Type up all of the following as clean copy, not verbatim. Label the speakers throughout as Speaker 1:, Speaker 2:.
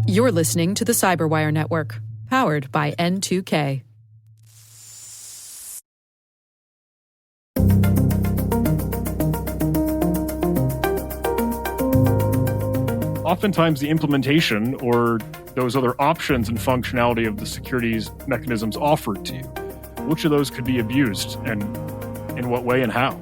Speaker 1: You're listening to the Cyberwire Network, powered by N2K.
Speaker 2: Oftentimes the implementation or those other options and functionality of the securities mechanisms offered to you, which of those could be abused and in what way and how?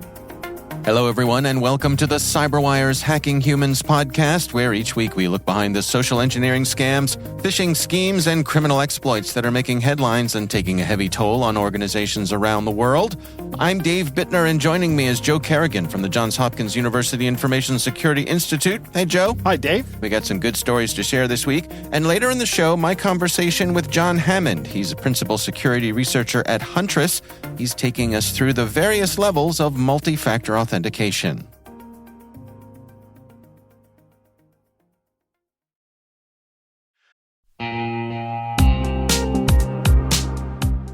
Speaker 3: Hello, everyone, and welcome to the CyberWire's Hacking Humans podcast, where each week we look behind the social engineering scams, phishing schemes, and criminal exploits that are making headlines and taking a heavy toll on organizations around the world. I'm Dave Bittner, and joining me is Joe Kerrigan from the Johns Hopkins University Information Security Institute. Hey, Joe.
Speaker 4: Hi, Dave.
Speaker 3: We got some good stories to share this week. And later in the show, my conversation with John Hammond. He's a principal security researcher at Huntress. He's taking us through the various levels of multi-factor authentication.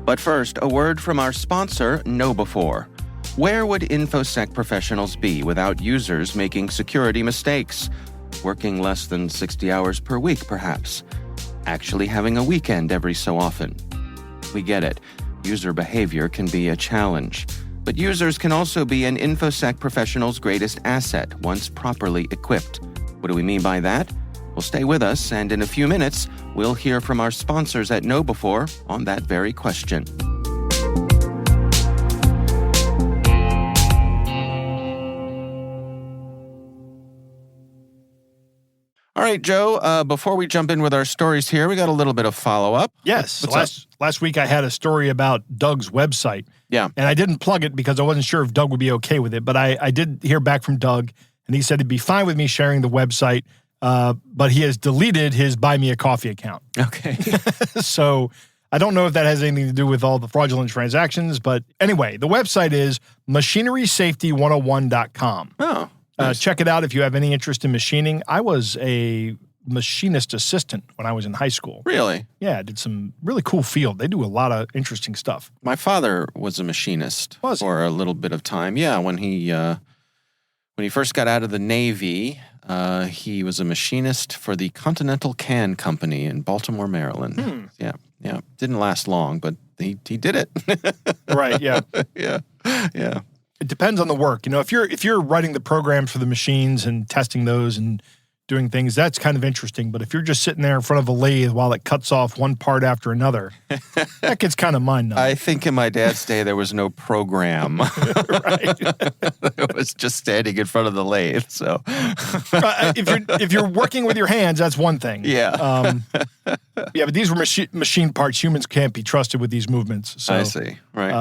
Speaker 3: But first, a word from our sponsor, KnowBe4. Where would InfoSec professionals be without users making security mistakes? Working less than 60 hours per week, perhaps. Actually having a weekend every so often. We get it. User behavior can be a challenge. But users can also be an InfoSec professional's greatest asset once properly equipped. What do we mean by that? Well, stay with us, and in a few minutes, we'll hear from our sponsors at KnowBe4 on that very question. All right, Joe, before we jump in with our stories here, we got a little bit of follow-up.
Speaker 4: Yes. Last week I had a story about Doug's website.
Speaker 3: Yeah.
Speaker 4: And I didn't plug it because I wasn't sure if Doug would be okay with it, but I did hear back from Doug, and he said he'd be fine with me sharing the website, but he has deleted his Buy Me a Coffee account.
Speaker 3: Okay.
Speaker 4: So I don't know if that has anything to do with all the fraudulent transactions, but anyway, the website is machinerysafety101.com.
Speaker 3: Oh. Nice.
Speaker 4: Check it out if you have any interest in machining. I was a machinist assistant when I was in high school.
Speaker 3: Really?
Speaker 4: Yeah, I did some really cool field. They do a lot of interesting stuff.
Speaker 3: My father was a machinist for a little bit of time. Yeah, when he first got out of the Navy, he was a machinist for the Continental Can Company in Baltimore, Maryland. Yeah. Didn't last long, but he did it.
Speaker 4: Right, yeah.
Speaker 3: Yeah.
Speaker 4: It depends on the work. You know, if you're writing the programs for the machines and testing those and doing things, that's kind of interesting. But if you're just sitting there in front of a lathe while it cuts off one part after another, that gets kind of mind-numbing.
Speaker 3: I think in my dad's day, there was no program.
Speaker 4: Right.
Speaker 3: It was just standing in front of the lathe. So,
Speaker 4: if you're working with your hands, that's one thing.
Speaker 3: Yeah.
Speaker 4: But these were machine parts. Humans can't be trusted with these movements. So,
Speaker 3: I see. Right.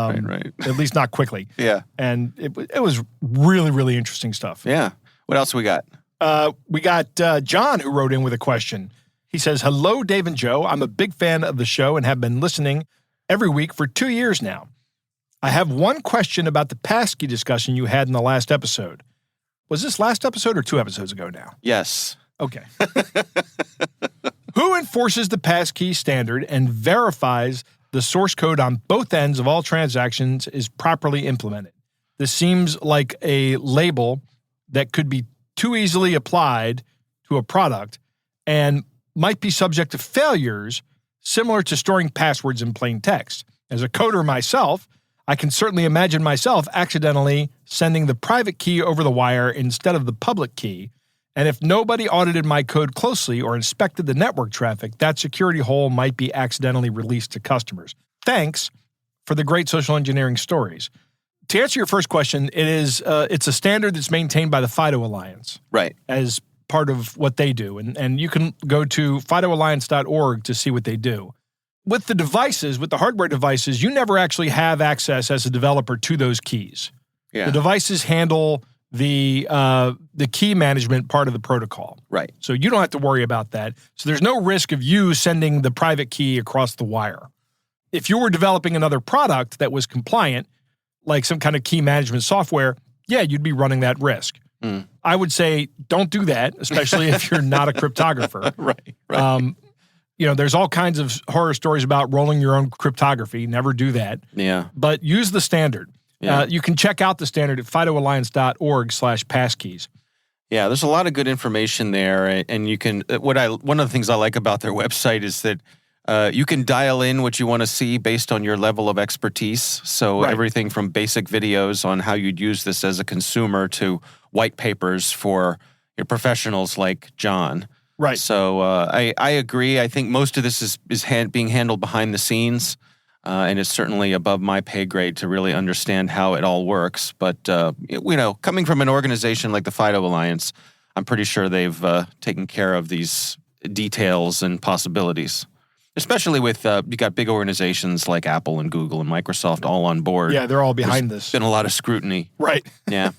Speaker 4: At least not quickly.
Speaker 3: Yeah.
Speaker 4: And it was really, really interesting stuff.
Speaker 3: Yeah. What else we got?
Speaker 4: We got John, who wrote in with a question. He says, "Hello, Dave and Joe. I'm a big fan of the show and have been listening every week for 2 years now. I have one question about the passkey discussion you had in the last episode." Was this last episode or 2 episodes ago now?
Speaker 3: Yes.
Speaker 4: Okay. Who enforces the passkey standard and verifies the source code on both ends of all transactions is properly implemented? This seems like a label that could be too easily applied to a product and might be subject to failures similar to storing passwords in plain text. As a coder myself, I can certainly imagine myself accidentally sending the private key over the wire instead of the public key, and if nobody audited my code closely or inspected the network traffic, that security hole might be accidentally released to customers. Thanks for the great social engineering stories. To answer your first question, it's a standard that's maintained by the FIDO Alliance.
Speaker 3: Right.
Speaker 4: As part of what they do. And you can go to fidoalliance.org to see what they do. With the devices, with the hardware devices, you never actually have access as a developer to those keys.
Speaker 3: Yeah.
Speaker 4: The devices handle the key management part of the protocol.
Speaker 3: Right.
Speaker 4: So you don't have to worry about that. So there's no risk of you sending the private key across the wire. If you were developing another product that was compliant, like some kind of key management software, yeah, you'd be running that risk. I would say don't do that, especially if you're not a cryptographer.
Speaker 3: Right.
Speaker 4: There's all kinds of horror stories about rolling your own cryptography. Never do that.
Speaker 3: Yeah.
Speaker 4: But use the standard.
Speaker 3: Yeah.
Speaker 4: You can check out the standard at fidoalliance.org/passkeys.
Speaker 3: Yeah, there's a lot of good information there, and you can. One of the things I like about their website is that you can dial in what you want to see based on your level of expertise. So everything from basic videos on how you'd use this as a consumer to white papers for your professionals like John.
Speaker 4: Right.
Speaker 3: So I agree. I think most of this is being handled behind the scenes, and it's certainly above my pay grade to really understand how it all works. But coming from an organization like the FIDO Alliance, I'm pretty sure they've taken care of these details and possibilities. Especially with you got big organizations like Apple and Google and Microsoft all on board.
Speaker 4: Yeah, they're all behind this.
Speaker 3: There's been a lot of scrutiny.
Speaker 4: Right.
Speaker 3: Yeah.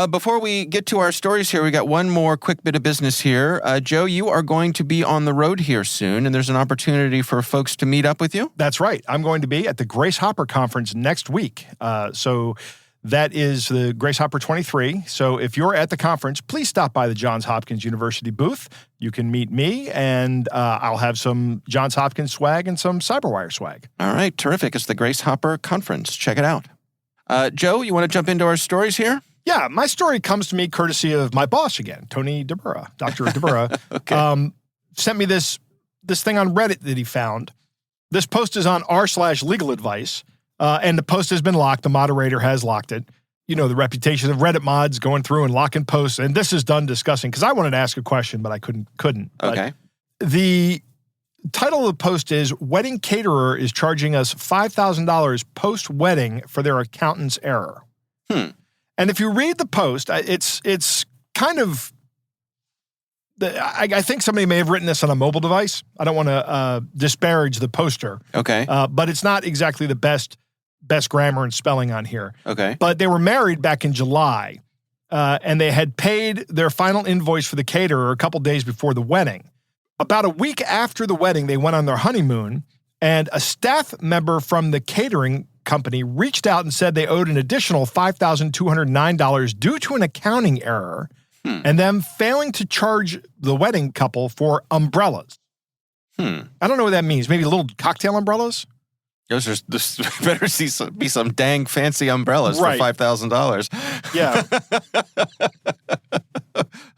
Speaker 3: Before we get to our stories here, we got one more quick bit of business here. Joe, you are going to be on the road here soon, and there's an opportunity for folks to meet up with you.
Speaker 4: That's right. I'm going to be at the Grace Hopper Conference next week. So that is the Grace Hopper 23. So if you're at the conference, please stop by the Johns Hopkins University booth. You can meet me, and I'll have some Johns Hopkins swag and some CyberWire swag.
Speaker 3: All right. Terrific. It's the Grace Hopper Conference. Check it out. Joe, you want to jump into our stories here?
Speaker 4: Yeah, my story comes to me courtesy of my boss again, Tony DeBura. Dr. DeBura sent me this thing on Reddit that he found. This post is on r/legal advice, and the post has been locked. The moderator has locked it. You know, the reputation of Reddit mods going through and locking posts, and this is done discussing, because I wanted to ask a question, but I couldn't.
Speaker 3: Okay.
Speaker 4: But the title of the post is, Wedding Caterer is Charging Us $5,000 Post-Wedding for Their Accountant's Error. And if you read the post, it's kind of, I think somebody may have written this on a mobile device. I don't want to disparage the poster.
Speaker 3: Okay.
Speaker 4: But it's not exactly the best grammar and spelling on here.
Speaker 3: Okay.
Speaker 4: But they were married back in July, and they had paid their final invoice for the caterer a couple days before the wedding. About a week after the wedding, they went on their honeymoon, and a staff member from the catering company reached out and said they owed an additional $5,209 due to an accounting error and them failing to charge the wedding couple for umbrellas. I don't know what that means. Maybe little cocktail umbrellas?
Speaker 3: Those are better be some dang fancy umbrellas for $5,000.
Speaker 4: Yeah.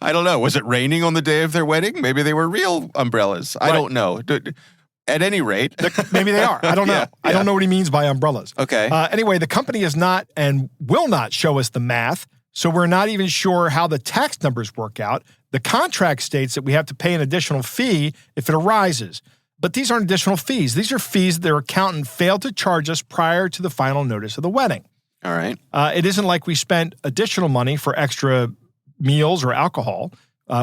Speaker 3: I don't know. Was it raining on the day of their wedding? Maybe they were real umbrellas. I don't know. At any rate.
Speaker 4: Maybe they are. I don't know.
Speaker 3: Yeah.
Speaker 4: I don't know what he means by umbrellas.
Speaker 3: Okay.
Speaker 4: Anyway, the company is not and will not show us the math, so we're not even sure how the tax numbers work out. The contract states that we have to pay an additional fee if it arises. But these aren't additional fees. These are fees that their accountant failed to charge us prior to the final notice of the wedding.
Speaker 3: All right.
Speaker 4: It isn't like we spent additional money for extra meals or alcohol,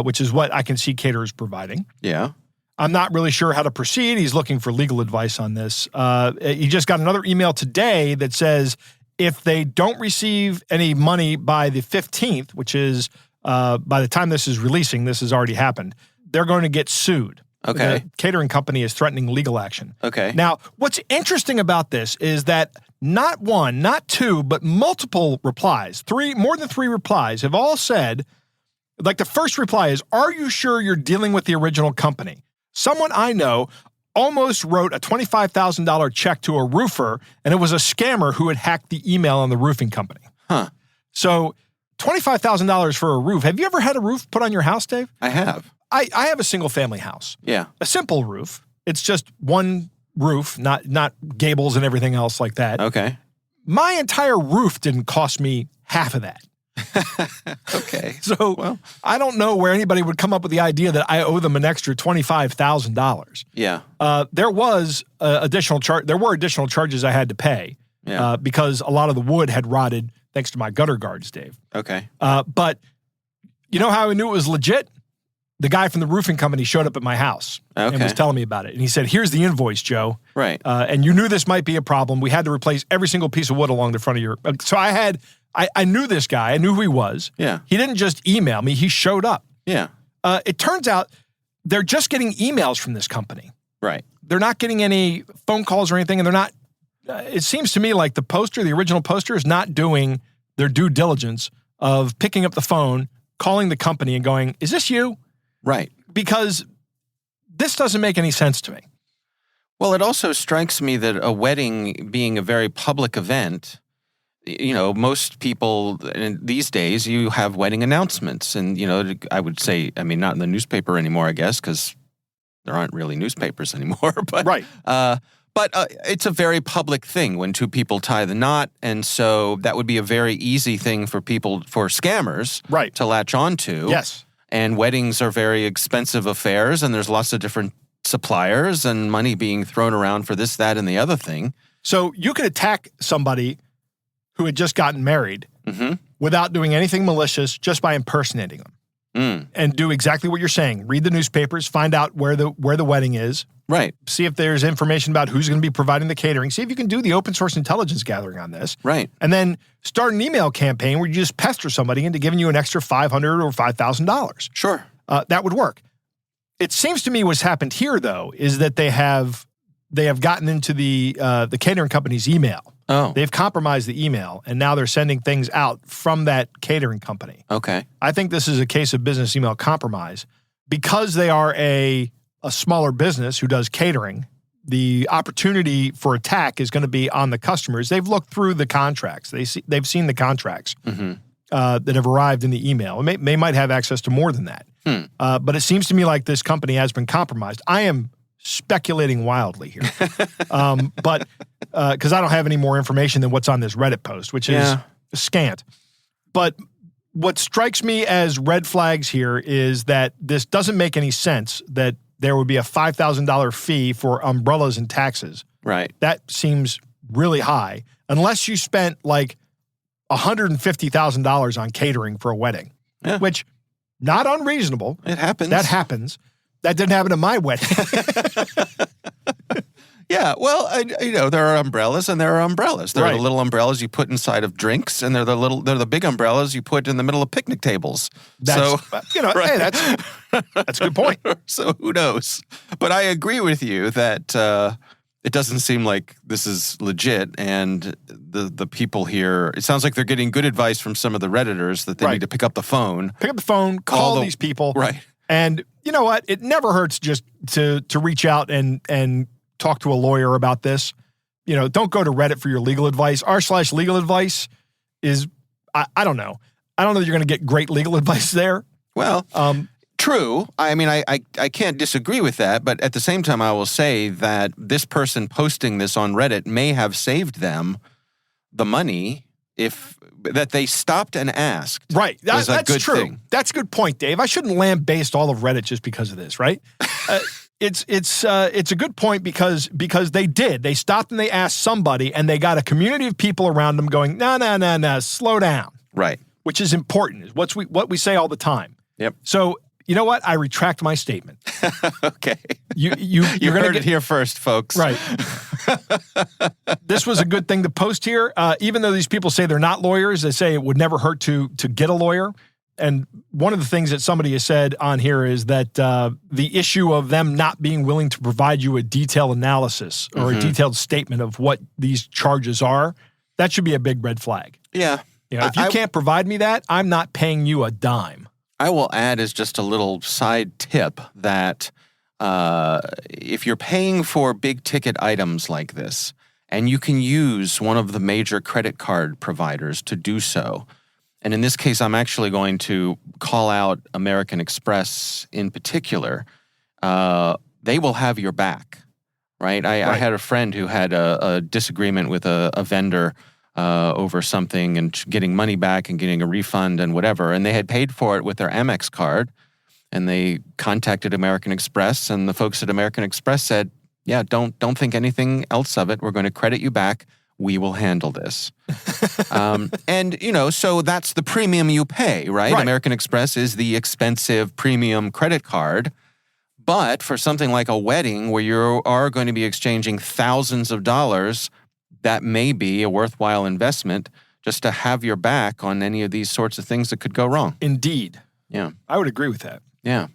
Speaker 4: which is what I can see caterers providing.
Speaker 3: Yeah.
Speaker 4: I'm not really sure how to proceed. He's looking for legal advice on this. He just got another email today that says if they don't receive any money by the 15th, which is by the time this is releasing, this has already happened, they're going to get sued.
Speaker 3: Okay.
Speaker 4: The catering company is threatening legal action.
Speaker 3: Okay.
Speaker 4: Now, what's interesting about this is that not one, not two, but multiple replies, more than three replies have all said, like the first reply is, are you sure you're dealing with the original company? Someone I know almost wrote a $25,000 check to a roofer, and it was a scammer who had hacked the email on the roofing company.
Speaker 3: Huh.
Speaker 4: So $25,000 for a roof. Have you ever had a roof put on your house, Dave?
Speaker 3: I have.
Speaker 4: I have a single-family house.
Speaker 3: Yeah.
Speaker 4: A simple roof. It's just one roof, not gables and everything else like that.
Speaker 3: Okay.
Speaker 4: My entire roof didn't cost me half of that.
Speaker 3: Okay.
Speaker 4: So I don't know where anybody would come up with the idea that I owe them an extra $25,000.
Speaker 3: Yeah.
Speaker 4: There was additional charge. There were additional charges I had to pay because a lot of the wood had rotted thanks to my gutter guards, Dave.
Speaker 3: Okay.
Speaker 4: But you know how I knew it was legit? The guy from the roofing company showed up at my house and was telling me about it. And he said, here's the invoice, Joe.
Speaker 3: Right.
Speaker 4: And you knew this might be a problem. We had to replace every single piece of wood along the front of your... So I knew this guy. I knew who he was.
Speaker 3: Yeah.
Speaker 4: He didn't just email me. He showed up.
Speaker 3: Yeah.
Speaker 4: It turns out they're just getting emails from this company.
Speaker 3: Right.
Speaker 4: They're not getting any phone calls or anything. And they're not... it seems to me like the original poster, is not doing their due diligence of picking up the phone, calling the company and going, is this you?
Speaker 3: Right.
Speaker 4: Because this doesn't make any sense to me.
Speaker 3: Well, it also strikes me that a wedding being a very public event, most people these days, you have wedding announcements. And, I would say, not in the newspaper anymore, I guess, because there aren't really newspapers anymore. But,
Speaker 4: Right.
Speaker 3: But it's a very public thing when two people tie the knot. And so that would be a very easy thing for scammers
Speaker 4: Right.
Speaker 3: to latch onto.
Speaker 4: Yes.
Speaker 3: And weddings are very expensive affairs, and there's lots of different suppliers and money being thrown around for this, that, and the other thing.
Speaker 4: So you could attack somebody who had just gotten married without doing anything malicious, just by impersonating them. And do exactly what you're saying. Read the newspapers, find out where the wedding is.
Speaker 3: Right.
Speaker 4: See if there's information about who's going to be providing the catering. See if you can do the open source intelligence gathering on this.
Speaker 3: Right.
Speaker 4: And then start an email campaign where you just pester somebody into giving you an extra $500 or $5,000.
Speaker 3: Sure.
Speaker 4: That would work. It seems to me what's happened here, though, is that they have gotten into the catering company's email.
Speaker 3: Oh.
Speaker 4: They've compromised the email, and now they're sending things out from that catering company.
Speaker 3: Okay.
Speaker 4: I think this is a case of business email compromise. Because they are a smaller business who does catering, the opportunity for attack is going to be on the customers. They've looked through the contracts. They've seen the contracts that have arrived in the email. They might have access to more than that. But it seems to me like this company has been compromised. I am speculating wildly here, but because I don't have any more information than what's on this Reddit post, which is scant. But what strikes me as red flags here is that this doesn't make any sense that there would be a $5,000 fee for umbrellas and taxes.
Speaker 3: Right.
Speaker 4: That seems really high, unless you spent like $150,000 on catering for a wedding, which not unreasonable.
Speaker 3: It happens.
Speaker 4: That happens. That didn't happen at my wedding.
Speaker 3: Yeah, well, there are umbrellas and there are umbrellas. There are
Speaker 4: Right.
Speaker 3: the little umbrellas you put inside of drinks, and they're the big umbrellas you put in the middle of picnic tables.
Speaker 4: That's, hey, that's a good point.
Speaker 3: So who knows? But I agree with you that it doesn't seem like this is legit, and the people here, it sounds like they're getting good advice from some of the Redditors that they
Speaker 4: Right.
Speaker 3: need to pick up the phone.
Speaker 4: Pick up the phone, call these people.
Speaker 3: Right.
Speaker 4: And you know what? It never hurts just to reach out and talk to a lawyer about this. Don't go to Reddit for your legal advice. r/legal advice is, I don't know. I don't know that you're going to get great legal advice there.
Speaker 3: Well, true. I mean, I can't disagree with that, but at the same time, I will say that this person posting this on Reddit may have saved them the money that they stopped and asked.
Speaker 4: Right.
Speaker 3: That's
Speaker 4: true.
Speaker 3: Thing.
Speaker 4: That's a good point, Dave. I shouldn't lambaste all of Reddit just because of this, right? It's a good point because they did. They stopped and they asked somebody, and they got a community of people around them going, no, slow down.
Speaker 3: Right.
Speaker 4: Which is important. Is what we say all the time.
Speaker 3: Yep.
Speaker 4: So you know what? I retract my statement.
Speaker 3: Okay.
Speaker 4: You
Speaker 3: heard it here first, folks.
Speaker 4: Right. This was a good thing to post here. Even though these people say they're not lawyers, they say it would never hurt to get a lawyer. And one of the things that somebody has said on here is that the issue of them not being willing to provide you a detailed analysis or a detailed statement of what these charges are, that should be a big red flag.
Speaker 3: Yeah.
Speaker 4: If you can't provide me that, I'm not paying you a dime.
Speaker 3: I will add as just a little side tip that if you're paying for big ticket items like this, and you can use one of the major credit card providers to do so, and in this case, I'm actually going to call out American Express in particular, they will have your back, right? I had a friend who had a disagreement with a vendor over something and getting money back and getting a refund and whatever. And they had paid for it with their Amex card, and they contacted American Express, and the folks at American Express said, yeah, don't think anything else of it. We're going to credit you back. We will handle this. And, so that's the premium you pay, right? American Express is the expensive premium credit card. But for something like a wedding where you are going to be exchanging thousands of dollars, that may be a worthwhile investment just to have your back on any of these sorts of things that could go wrong.
Speaker 4: Indeed.
Speaker 3: Yeah.
Speaker 4: I would agree with that.
Speaker 3: Yeah.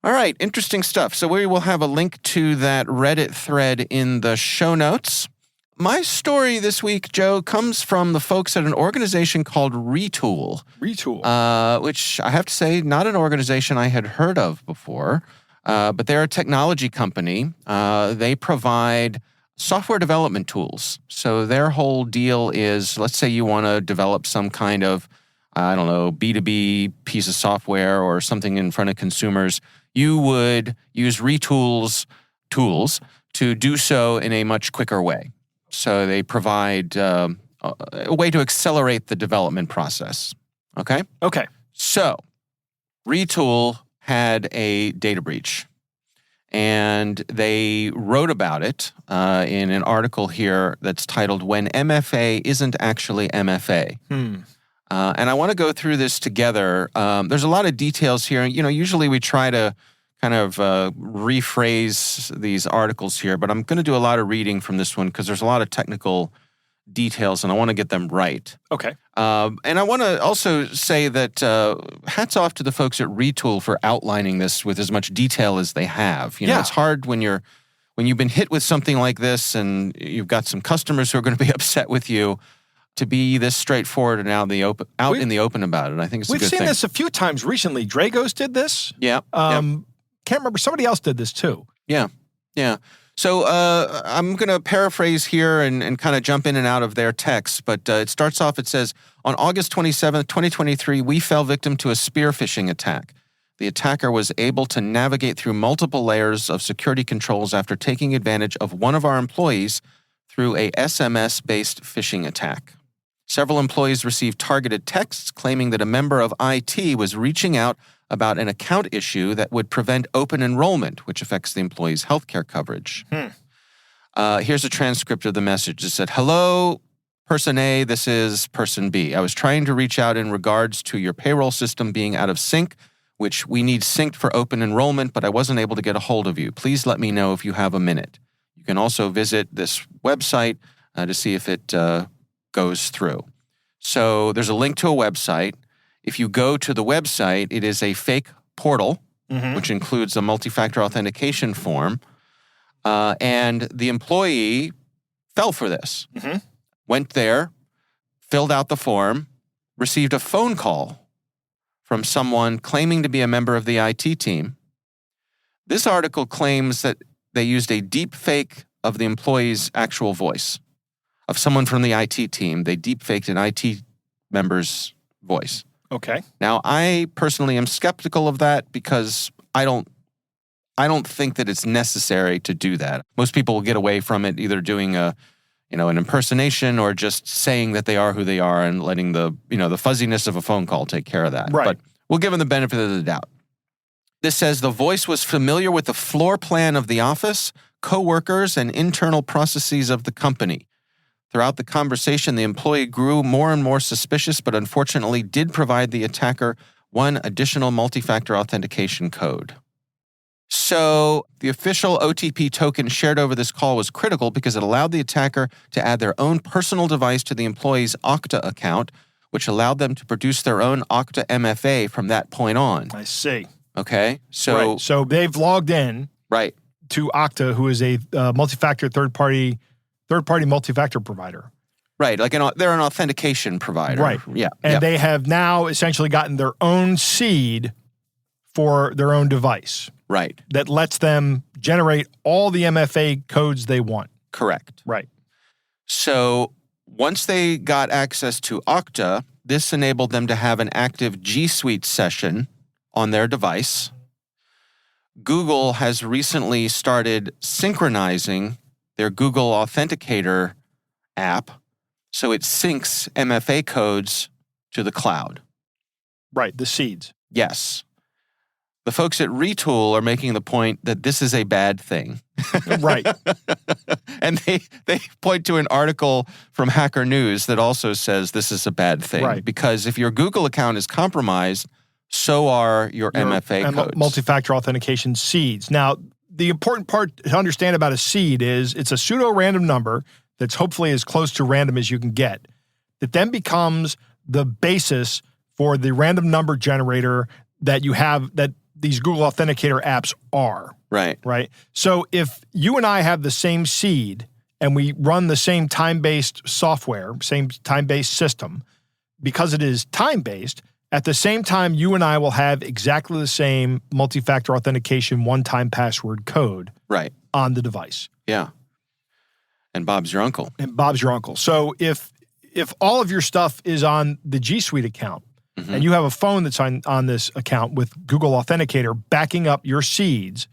Speaker 3: All right. Interesting stuff. So we will have a link to that Reddit thread in the show notes. My story this week, Joe, comes from the folks at an organization called Retool.
Speaker 4: Retool.
Speaker 3: Which I have to say, not an organization I had heard of before, but they're a technology company. They provide software development tools. So their whole deal is, let's say you want to develop some kind of, I don't know, B2B piece of software or something in front of consumers. You would use Retool's tools to do so in a much quicker way. So they provide a way to accelerate the development process. Okay?
Speaker 4: Okay.
Speaker 3: So Retool had a data breach. And they wrote about it in an article here that's titled "When MFA Isn't Actually MFA." And I want to go through this together. There's a lot of details here. Usually we try to kind of rephrase these articles here, but I'm going to do a lot of reading from this one because there's a lot of technical details, and I want to get them right.
Speaker 4: Okay.
Speaker 3: And I want to also say that hats off to the folks at Retool for outlining this with as much detail as they have. It's hard when you've been hit with something like this and you've got some customers who are going to be upset with you to be this straightforward and out in the open about it. I think it's a good thing.
Speaker 4: We've seen this a few times recently. Dragos did this.
Speaker 3: Yeah.
Speaker 4: Can't remember. Somebody else did this too.
Speaker 3: Yeah. So I'm going to paraphrase here and kind of jump in and out of their text, but it starts off, it says, on August 27th, 2023, we fell victim to a spear phishing attack. The attacker was able to navigate through multiple layers of security controls after taking advantage of one of our employees through a SMS-based phishing attack. Several employees received targeted texts claiming that a member of IT was reaching out about an account issue that would prevent open enrollment, which affects the employee's healthcare coverage. Here's a transcript of the message. It said, "Hello, person A, this is person B. I was trying to reach out in regards to your payroll system being out of sync, which we need synced for open enrollment, but I wasn't able to get a hold of you. Please let me know if you have a minute. You can also visit this website to see if it goes through." So there's a link to a website. If you go to the website, it is a fake portal, which includes a multi-factor authentication form. And the employee fell for this. Went there, filled out the form, received a phone call from someone claiming to be a member of the IT team. This article claims that they used a deep fake of the employee's actual voice, of someone from the IT team. They deep faked an IT member's voice.
Speaker 4: Okay.
Speaker 3: Now, I personally am skeptical of that because I don't think that it's necessary to do that. Most people will get away from it either doing an impersonation or just saying that they are who they are and letting the fuzziness of a phone call take care of that.
Speaker 4: Right.
Speaker 3: But we'll give them the benefit of the doubt. This says the voice was familiar with the floor plan of the office, coworkers, and internal processes of the company. Throughout the conversation, the employee grew more and more suspicious, but unfortunately did provide the attacker one additional multi-factor authentication code. So the official OTP token shared over this call was critical because it allowed the attacker to add their own personal device to the employee's Okta account, which allowed them to produce their own Okta MFA from that point on.
Speaker 4: I see.
Speaker 3: Okay, so
Speaker 4: So they've logged in to Okta, who is a multi-factor third-party multi-factor provider.
Speaker 3: Right, they're an authentication provider.
Speaker 4: Right.
Speaker 3: Yeah.
Speaker 4: And they have now essentially gotten their own seed for their own device.
Speaker 3: Right.
Speaker 4: That lets them generate all the MFA codes they want.
Speaker 3: Correct.
Speaker 4: Right.
Speaker 3: So once they got access to Okta, this enabled them to have an active G Suite session on their device. Google has recently started synchronizing their Google Authenticator app so it syncs MFA codes to the cloud.
Speaker 4: Right, the seeds.
Speaker 3: Yes. The folks at Retool are making the point that this is a bad thing.
Speaker 4: Right.
Speaker 3: And they point to an article from Hacker News that also says this is a bad thing.
Speaker 4: Right.
Speaker 3: Because if your Google account is compromised, so are your MFA codes.
Speaker 4: Multi-factor authentication seeds. Now, the important part to understand about a seed is it's a pseudo-random number that's hopefully as close to random as you can get that then becomes the basis for the random number generator that you have, that these Google Authenticator apps are.
Speaker 3: Right.
Speaker 4: Right. So if you and I have the same seed and we run the same time-based software, same time-based system, because it is time-based, at the same time, you and I will have exactly the same multi-factor authentication one-time password code
Speaker 3: right.
Speaker 4: on the device.
Speaker 3: Yeah. And Bob's your uncle.
Speaker 4: So if all of your stuff is on the G Suite account, and you have a phone that's on this account with Google Authenticator backing up your seeds,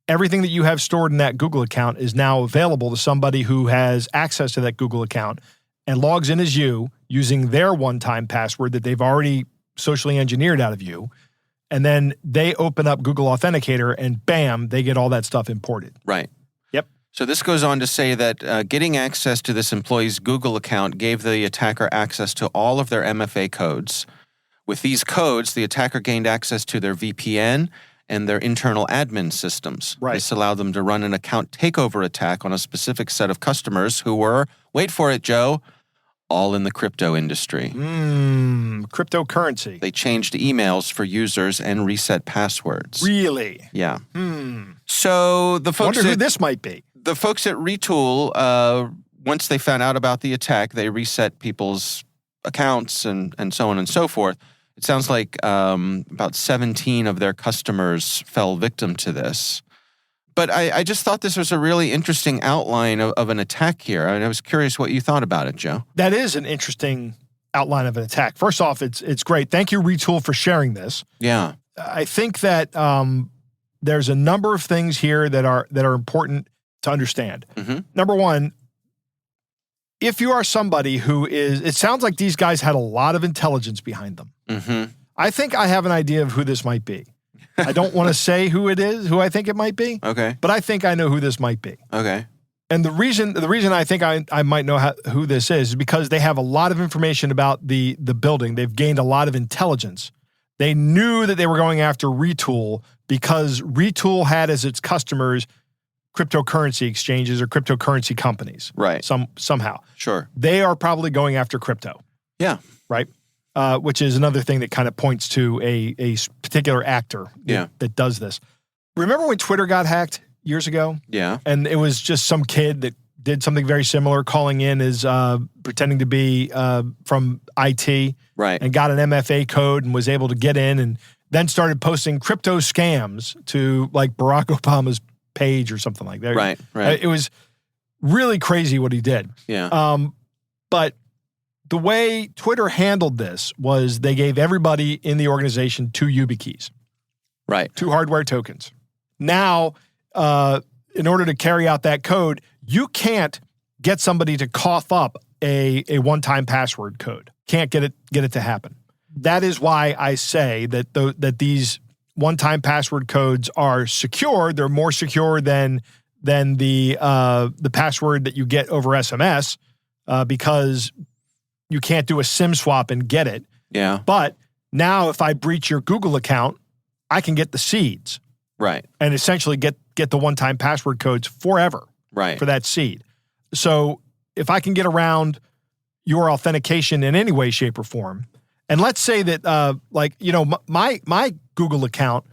Speaker 4: everything that you have stored in that Google account is now available to somebody who has access to that Google account and logs in as you using their one-time password that they've already socially engineered out of you. And then they open up Google Authenticator and bam, they get all that stuff imported.
Speaker 3: Right.
Speaker 4: Yep.
Speaker 3: So this goes on to say that getting access to this employee's Google account gave the attacker access to all of their MFA codes. With these codes, the attacker gained access to their VPN and their internal admin systems.
Speaker 4: Right.
Speaker 3: This allowed them to run an account takeover attack on a specific set of customers who were, wait for it, Joe, all in the crypto industry.
Speaker 4: Cryptocurrency.
Speaker 3: They changed emails for users and reset passwords.
Speaker 4: Really?
Speaker 3: Yeah. So the folks
Speaker 4: Wonder who this might be.
Speaker 3: The folks at Retool, once they found out about the attack, they reset people's accounts and so on and so forth. It sounds like about 17 of their customers fell victim to this. But I just thought this was a really interesting outline of an attack here. I was curious what you thought about it, Joe.
Speaker 4: That is an interesting outline of an attack. First off, it's great. Thank you, Retool, for sharing this.
Speaker 3: Yeah.
Speaker 4: I think that there's a number of things here that are important to understand. Number one, if you are somebody who is, it sounds like these guys had a lot of intelligence behind them. I think I have an idea of who this might be. I don't want to say who it is, who I think it might be.
Speaker 3: Okay.
Speaker 4: But I think I know who this might be.
Speaker 3: Okay.
Speaker 4: And the reason I think I might know who this is because they have a lot of information about the building. They've gained a lot of intelligence. They knew that they were going after Retool because Retool had as its customers cryptocurrency exchanges or cryptocurrency companies.
Speaker 3: Right.
Speaker 4: Somehow.
Speaker 3: Sure.
Speaker 4: They are probably going after crypto.
Speaker 3: Yeah.
Speaker 4: Right? Which is another thing that kind of points to a particular actor that does this. Remember when Twitter got hacked years ago?
Speaker 3: Yeah.
Speaker 4: And it was just some kid that did something very similar, calling in as pretending to be from IT.
Speaker 3: Right.
Speaker 4: And got an MFA code and was able to get in and then started posting crypto scams to like Barack Obama's page or something like that.
Speaker 3: Right.
Speaker 4: It was really crazy what he did.
Speaker 3: Yeah.
Speaker 4: But the way Twitter handled this was they gave everybody in the organization 2 YubiKeys.
Speaker 3: Right.
Speaker 4: 2 hardware tokens. Now, in order to carry out that code, you can't get somebody to cough up a one-time password code. Can't get it to happen. That is why I say that that these one-time password codes are secure. They're more secure than the password that you get over SMS because you can't do a SIM swap and get it.
Speaker 3: Yeah.
Speaker 4: But now if I breach your Google account, I can get the seeds.
Speaker 3: Right.
Speaker 4: And essentially get the one-time password codes forever.
Speaker 3: Right.
Speaker 4: For that seed. So if I can get around your authentication in any way, shape, or form, and let's say that my Google account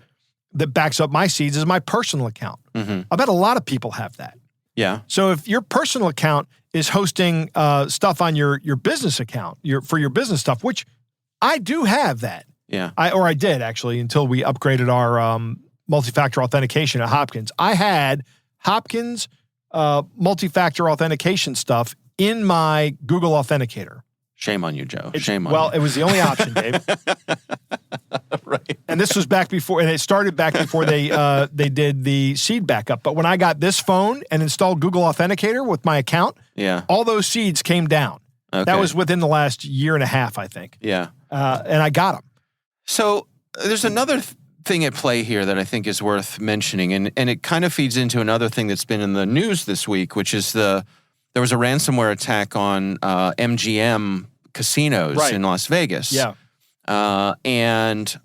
Speaker 4: that backs up my seeds is my personal account. I bet a lot of people have that.
Speaker 3: Yeah.
Speaker 4: So if your personal account is hosting stuff on your business account, for your business stuff, which I do have that.
Speaker 3: Yeah.
Speaker 4: I did actually until we upgraded our multi-factor authentication at Hopkins. I had Hopkins multi-factor authentication stuff in my Google Authenticator.
Speaker 3: Shame on you, Joe. Shame on you.
Speaker 4: Well, it was the only option, Dave.
Speaker 3: Right.
Speaker 4: And this was back before, and it started back before they did the seed backup. But when I got this phone and installed Google Authenticator with my account, all those seeds came down.
Speaker 3: Okay.
Speaker 4: That was within the last year and a half, I think.
Speaker 3: Yeah.
Speaker 4: And I got them. So
Speaker 3: there's another thing at play here that I think is worth mentioning, and it kind of feeds into another thing that's been in the news this week, which is there was a ransomware attack on MGM casinos in Las Vegas.
Speaker 4: Yeah.
Speaker 3: And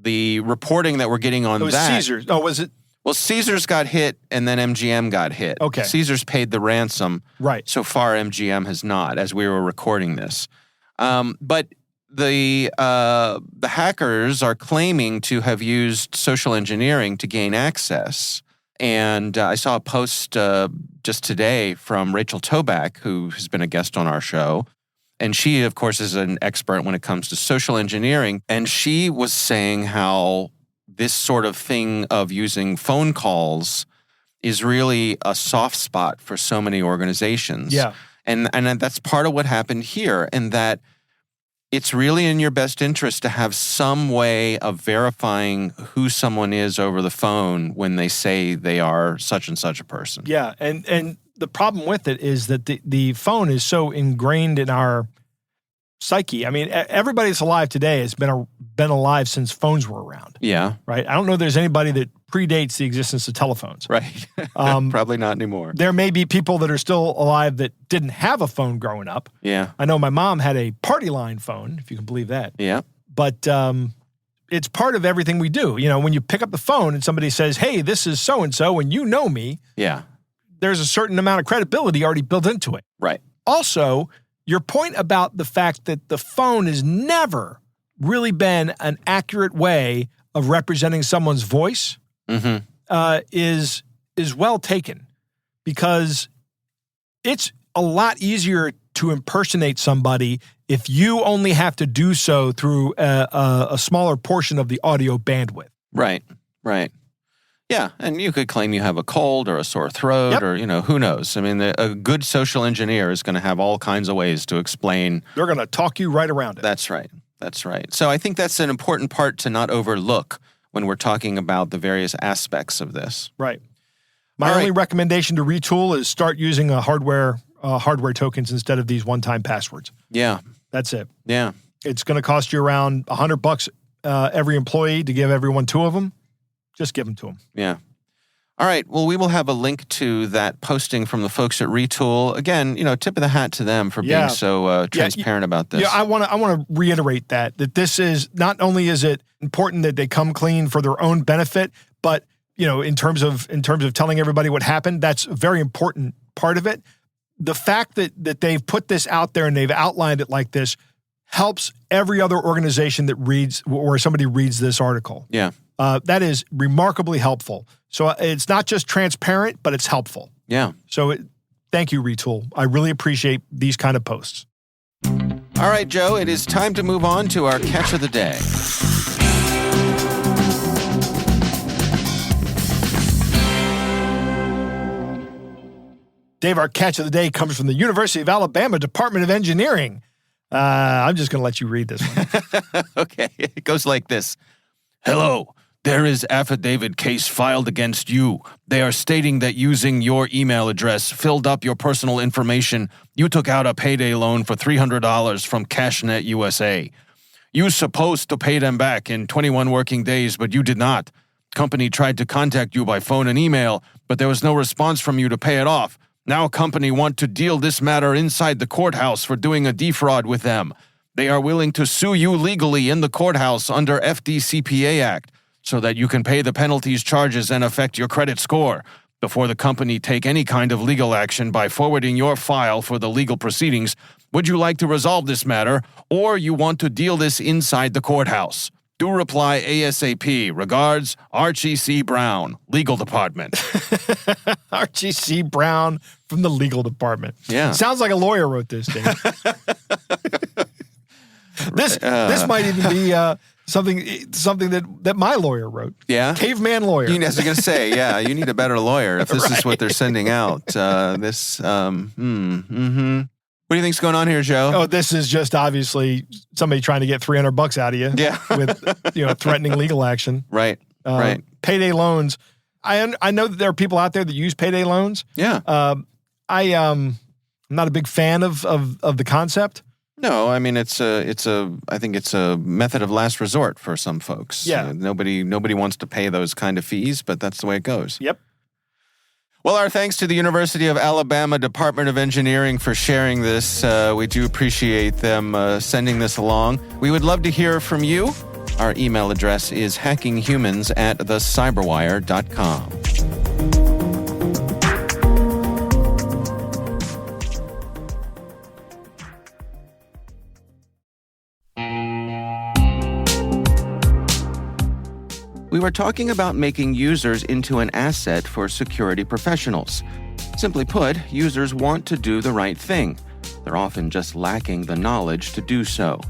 Speaker 3: the reporting that we're getting on
Speaker 4: it was
Speaker 3: that.
Speaker 4: Caesars. Oh, was it?
Speaker 3: Well, Caesars got hit and then MGM got hit.
Speaker 4: Okay.
Speaker 3: Caesars paid the ransom.
Speaker 4: Right.
Speaker 3: So far, MGM has not, as we were recording this. But the hackers are claiming to have used social engineering to gain access. And I saw a post just today from Rachel Toback, who has been a guest on our show. And she, of course, is an expert when it comes to social engineering. And she was saying how this sort of thing of using phone calls is really a soft spot for so many organizations.
Speaker 4: Yeah.
Speaker 3: And that's part of what happened here, in that it's really in your best interest to have some way of verifying who someone is over the phone when they say they are such and such a person.
Speaker 4: Yeah, and the problem with it is that the phone is so ingrained in our psyche. I mean, everybody that's alive today has been alive since phones were around.
Speaker 3: Yeah.
Speaker 4: Right? I don't know if there's anybody that predates the existence of telephones.
Speaker 3: Right. Probably not anymore.
Speaker 4: There may be people that are still alive that didn't have a phone growing up.
Speaker 3: Yeah.
Speaker 4: I know my mom had a party line phone, if you can believe that.
Speaker 3: Yeah.
Speaker 4: But it's part of everything we do. You know, when you pick up the phone and somebody says, hey, this is so-and-so, and you know me.
Speaker 3: Yeah.
Speaker 4: There's a certain amount of credibility already built into it.
Speaker 3: Right.
Speaker 4: Also, your point about the fact that the phone has never really been an accurate way of representing someone's voice is well taken, because it's a lot easier to impersonate somebody if you only have to do so through a smaller portion of the audio bandwidth.
Speaker 3: Right. Right. Yeah, and you could claim you have a cold or a sore throat or, who knows? I mean, a good social engineer is going to have all kinds of ways to explain.
Speaker 4: They're going to talk you right around it.
Speaker 3: That's right. That's right. So I think that's an important part to not overlook when we're talking about the various aspects of this.
Speaker 4: Right. My only recommendation to retool is start using hardware tokens instead of these one-time passwords.
Speaker 3: Yeah.
Speaker 4: That's it.
Speaker 3: Yeah.
Speaker 4: It's going to cost you around $100 every employee to give everyone 2 of them. Just give them to them.
Speaker 3: Yeah. All right. Well, we will have a link to that posting from the folks at Retool. Again, tip of the hat to them for being so transparent about this.
Speaker 4: Yeah, I want to reiterate that this is, not only is it important that they come clean for their own benefit, but in terms of telling everybody what happened, that's a very important part of it. The fact that they've put this out there and they've outlined it like this helps every other organization that reads, or somebody reads this article.
Speaker 3: Yeah.
Speaker 4: That is remarkably helpful. So it's not just transparent, but it's helpful.
Speaker 3: Yeah.
Speaker 4: So thank you, Retool. I really appreciate these kind of posts.
Speaker 3: All right, Joe, it is time to move on to our catch of the day.
Speaker 4: Dave, our catch of the day comes from the University of Alabama Department of Engineering. I'm just going to let you read this one.
Speaker 3: Okay. It goes like this. Hello. There is affidavit case filed against you. They are stating that using your email address filled up your personal information. You took out a payday loan for $300 from CashNet USA. You supposed to pay them back in 21 working days, but you did not. Company tried to contact you by phone and email, but there was no response from you to pay it off. Now company want to deal this matter inside the courthouse for doing a defraud with them. They are willing to sue you legally in the courthouse under FDCPA Act so that you can pay the penalties, charges, and affect your credit score before the company take any kind of legal action by forwarding your file for the legal proceedings. Would you like to resolve this matter, or you want to deal this inside the courthouse? Do reply ASAP. Regards, Archie C. Brown, Legal Department.
Speaker 4: Archie C. Brown from the Legal Department.
Speaker 3: Yeah.
Speaker 4: Sounds like a lawyer wrote this, Dave. This might even be something that my lawyer wrote.
Speaker 3: Yeah?
Speaker 4: Caveman lawyer.
Speaker 3: I was going to say, yeah, you need a better lawyer if this is what they're sending out. What do you think's going on here, Joe?
Speaker 4: Oh, this is just obviously somebody trying to get $300 out of you.
Speaker 3: Yeah.
Speaker 4: With threatening legal action.
Speaker 3: Right. Right.
Speaker 4: Payday loans. I know that there are people out there that use payday loans.
Speaker 3: Yeah.
Speaker 4: I'm not a big fan of the concept.
Speaker 3: No, I mean I think it's a method of last resort for some folks.
Speaker 4: Yeah.
Speaker 3: Nobody wants to pay those kind of fees, but that's the way it goes.
Speaker 4: Yep.
Speaker 3: Well, our thanks to the University of Alabama Department of Engineering for sharing this. We do appreciate them sending this along. We would love to hear from you. Our email address is hackinghumans@thecyberwire.com. We were talking about making users into an asset for security professionals. Simply put, users want to do the right thing. They're often just lacking the knowledge to do so.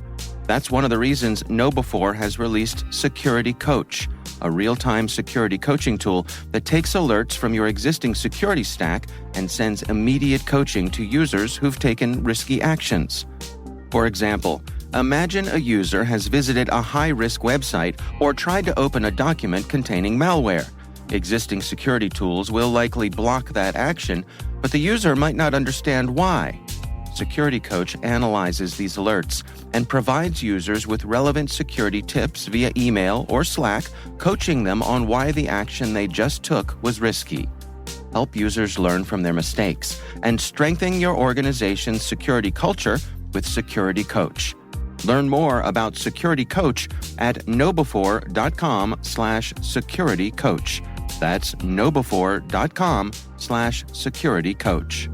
Speaker 3: That's one of the reasons KnowBe4 has released Security Coach, a real-time security coaching tool that takes alerts from your existing security stack and sends immediate coaching to users who've taken risky actions. For example, imagine a user has visited a high-risk website or tried to open a document containing malware. Existing security tools will likely block that action, but the user might not understand why. Security Coach analyzes these alerts and provides users with relevant security tips via email or Slack, coaching them on why the action they just took was risky. Help users learn from their mistakes and strengthen your organization's security culture with Security Coach. Learn more about Security Coach at knowbefore.com/securitycoach. That's knowbefore.com/securitycoach.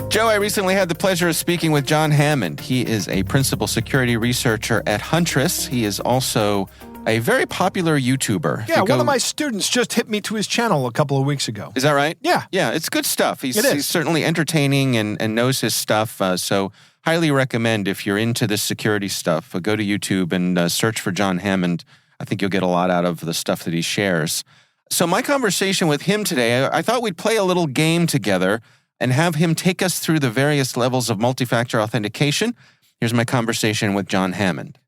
Speaker 3: Joe, I recently had the pleasure of speaking with John Hammond. He is a principal security researcher at Huntress. He is also a very popular YouTuber.
Speaker 4: Yeah, one of my students just hit me to his channel a couple of weeks ago.
Speaker 3: Is that right?
Speaker 4: Yeah.
Speaker 3: Yeah, it's good stuff.
Speaker 4: It is.
Speaker 3: He's certainly entertaining and knows his stuff. So highly recommend if you're into this security stuff, go to YouTube and search for John Hammond. I think you'll get a lot out of the stuff that he shares. So my conversation with him today, I thought we'd play a little game together and have him take us through the various levels of multi-factor authentication. Here's my conversation with John Hammond.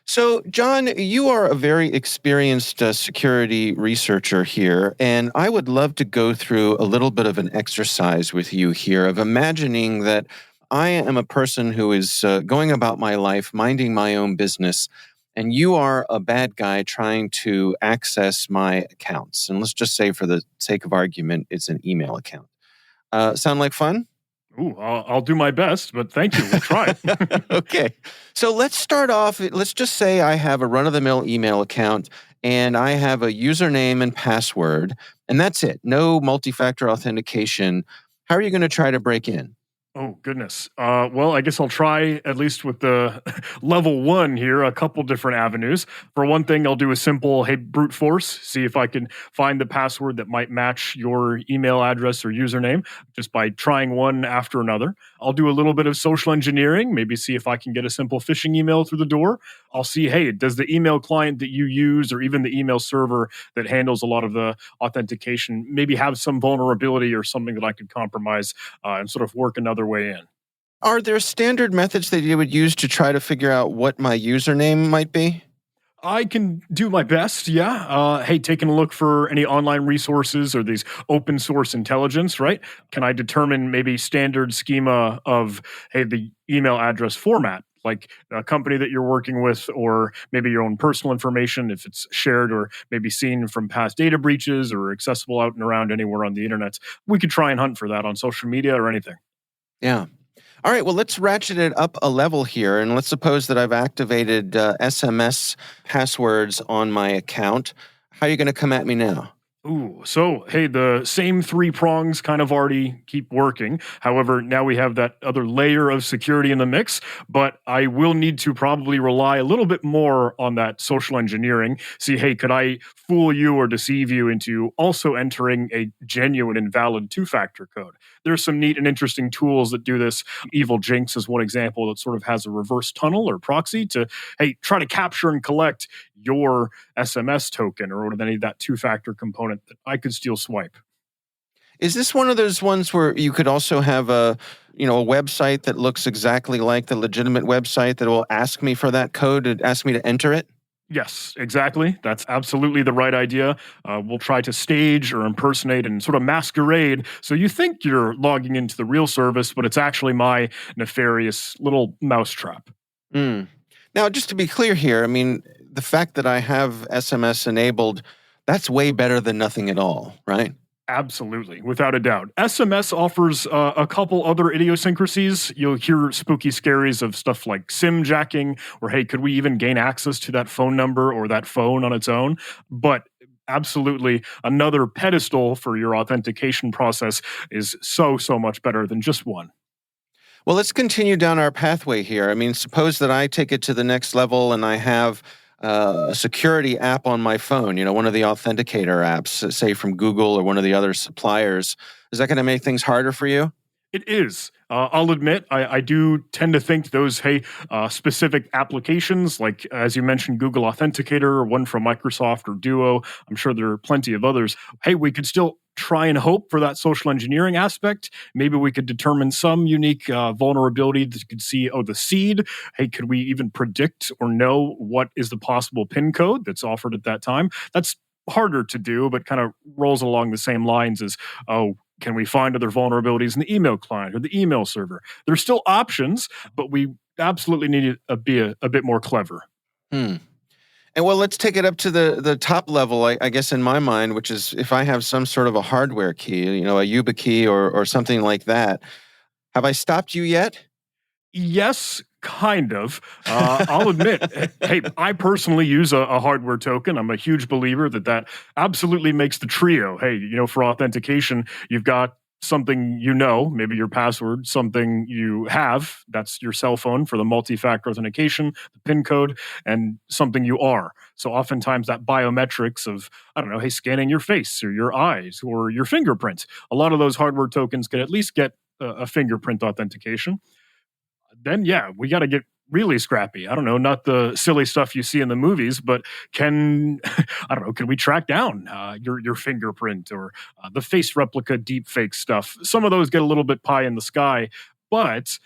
Speaker 3: So, John, you are a very experienced security researcher here, and I would love to go through a little bit of an exercise with you here of imagining that I am a person who is going about my life, minding my own business, and you are a bad guy trying to access my accounts. And let's just say, for the sake of argument, it's an email account. Sound like fun?
Speaker 2: Ooh, I'll do my best, but thank you. We'll try.
Speaker 3: Okay. So let's start off. Let's just say I have a run-of-the-mill email account and I have a username and password, and that's it. No multi-factor authentication. How are you going to try to break in?
Speaker 2: Oh, goodness. Well, I guess I'll try, at least with the level 1 here, a couple different avenues. For one thing, I'll do a simple, brute force, see if I can find the password that might match your email address or username just by trying one after another. I'll do a little bit of social engineering, maybe see if I can get a simple phishing email through the door. I'll see, does the email client that you use or even the email server that handles a lot of the authentication maybe have some vulnerability or something that I could compromise and sort of work another way in.
Speaker 3: Are there standard methods that you would use to try to figure out what my username might be?
Speaker 2: I can do my best, yeah. Taking a look for any online resources or these open source intelligence, right? Can I determine maybe standard schema of, the email address format, like a company that you're working with, or maybe your own personal information, if it's shared or maybe seen from past data breaches or accessible out and around anywhere on the internet? We could try and hunt for that on social media or anything.
Speaker 3: Yeah. All right, well, let's ratchet it up a level here, and let's suppose that I've activated SMS passwords on my account. How are you going to come at me now?
Speaker 2: Ooh, so, the same 3 prongs kind of already keep working. However, now we have that other layer of security in the mix, but I will need to probably rely a little bit more on that social engineering. See, could I fool you or deceive you into also entering a genuine and valid 2-factor code? There's some neat and interesting tools that do this. Evil Jinx is one example that sort of has a reverse tunnel or proxy to, try to capture and collect your SMS token or any of that 2-factor component that I could still swipe.
Speaker 3: Is this one of those ones where you could also have a website that looks exactly like the legitimate website that will ask me for that code and ask me to enter it?
Speaker 2: Yes, exactly. That's absolutely the right idea. We'll try to stage or impersonate and sort of masquerade so you think you're logging into the real service, but it's actually my nefarious little mousetrap.
Speaker 3: Now, just to be clear here, the fact that I have SMS enabled, that's way better than nothing at all, right?
Speaker 2: Absolutely, without a doubt. SMS offers a couple other idiosyncrasies. You'll hear spooky scaries of stuff like SIM jacking, or could we even gain access to that phone number or that phone on its own? But absolutely, another pedestal for your authentication process is so much better than just one.
Speaker 3: Well, let's continue down our pathway here. Suppose that I take it to the next level and I have a security app on my phone, one of the authenticator apps, say from Google or one of the other suppliers, is that going to make things harder for you?
Speaker 2: It is. I'll admit, I do tend to think those, specific applications, like as you mentioned, Google Authenticator or one from Microsoft or Duo. I'm sure there are plenty of others. Hey, we could still try and hope for that social engineering aspect. Maybe we could determine some unique vulnerability that you could see, the seed. Hey, could we even predict or know what is the possible PIN code that's offered at that time? That's harder to do, but kind of rolls along the same lines as, can we find other vulnerabilities in the email client or the email server? There's still options, but we absolutely need to be a bit more clever.
Speaker 3: Hmm. And well, let's take it up to the top level, I guess, in my mind, which is if I have some sort of a hardware key, a YubiKey or something like that. Have I stopped you yet?
Speaker 2: Yes, kind of. I'll admit, hey, I personally use a hardware token. I'm a huge believer that absolutely makes the trio. Hey, for authentication, you've got something maybe your password, something you have, that's your cell phone for the multi-factor authentication, the PIN code, and something you are. So oftentimes that biometrics of, I don't know, hey, scanning your face or your eyes or your fingerprint. A lot of those hardware tokens can at least get a fingerprint authentication. Then we got to get really scrappy. I don't know, not the silly stuff you see in the movies, but can we track down your fingerprint or the face replica deep fake stuff? Some of those get a little bit pie in the sky, but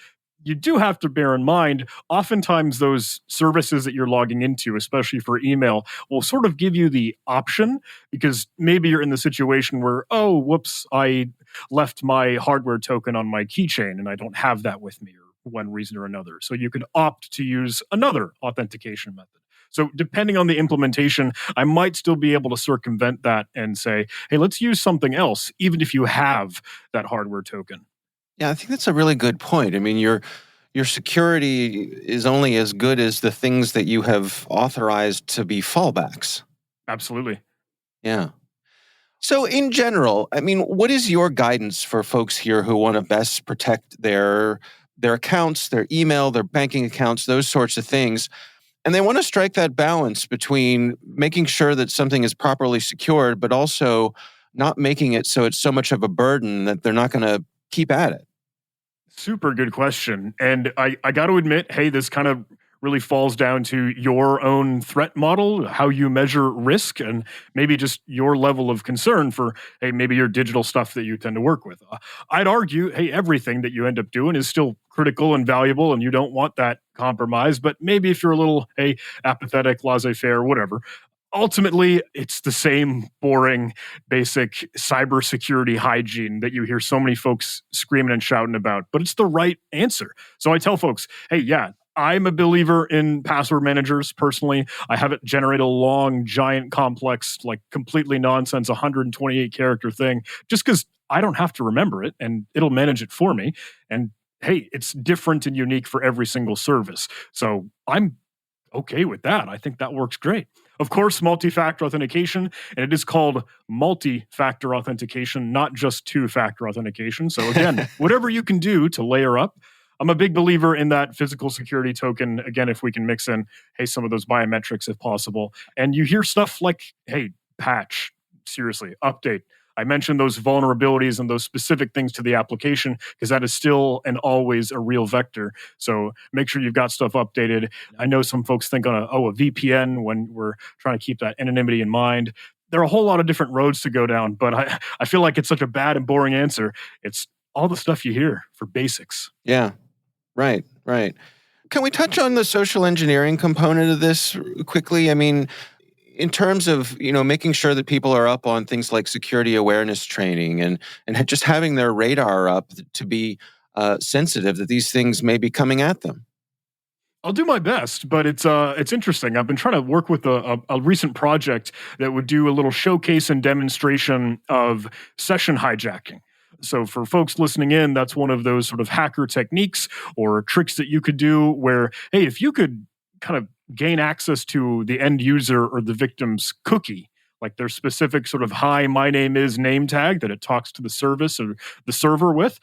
Speaker 2: you do have to bear in mind, oftentimes those services that you're logging into, especially for email, will sort of give you the option because maybe you're in the situation where, oh, whoops, I left my hardware token on my keychain and I don't have that with me, or one reason or another. So you could opt to use another authentication method. So depending on the implementation, I might still be able to circumvent that and say, hey, let's use something else, even if you have that hardware token.
Speaker 3: Yeah, I think that's a really good point. I mean, your security is only as good as the things that you have authorized to be fallbacks.
Speaker 2: Absolutely.
Speaker 3: Yeah. So in general, I mean, what is your guidance for folks here who want to best protect their accounts, their email, their banking accounts, those sorts of things? And they want to strike that balance between making sure that something is properly secured, but also not making it so it's so much of a burden that they're not going to keep at it.
Speaker 2: Super good question. And I got to admit, hey, this kind of really falls down to your own threat model, how you measure risk, and maybe just your level of concern for, hey, maybe your digital stuff that you tend to work with. I'd argue, hey, everything that you end up doing is still critical and valuable, and you don't want that compromised. But maybe if you're a little, hey, apathetic, laissez-faire, whatever, ultimately, it's the same boring, basic cybersecurity hygiene that you hear so many folks screaming and shouting about, but it's the right answer. So I tell folks, hey, I'm a believer in password managers personally. I have it generate a long, giant, complex, like completely nonsense, 128 character thing, just because I don't have to remember it and it'll manage it for me. And hey, it's different and unique for every single service. So I'm okay with that. I think that works great. Of course, multi-factor authentication, and it is called multi-factor authentication, not just two-factor authentication. So again, whatever you can do to layer up. I'm a big believer in that physical security token. Again, if we can mix in, hey, some of those biometrics if possible. And you hear stuff like, hey, patch, seriously, update. I mentioned those vulnerabilities and those specific things to the application because that is still and always a real vector. So make sure you've got stuff updated. I know some folks think on a VPN when we're trying to keep that anonymity in mind. There are a whole lot of different roads to go down, but I feel like it's such a bad and boring answer. It's all the stuff you hear for basics.
Speaker 3: Yeah, right. Can we touch on the social engineering component of this quickly? I mean, in terms of, making sure that people are up on things like security awareness training and just having their radar up to be sensitive that these things may be coming at them.
Speaker 2: I'll do my best, but it's interesting. I've been trying to work with a recent project that would do a little showcase and demonstration of session hijacking. So for folks listening in, that's one of those sort of hacker techniques or tricks that you could do where, hey, if you could kind of gain access to the end user or the victim's cookie, like their specific sort of hi, my name is name tag that it talks to the service or the server with,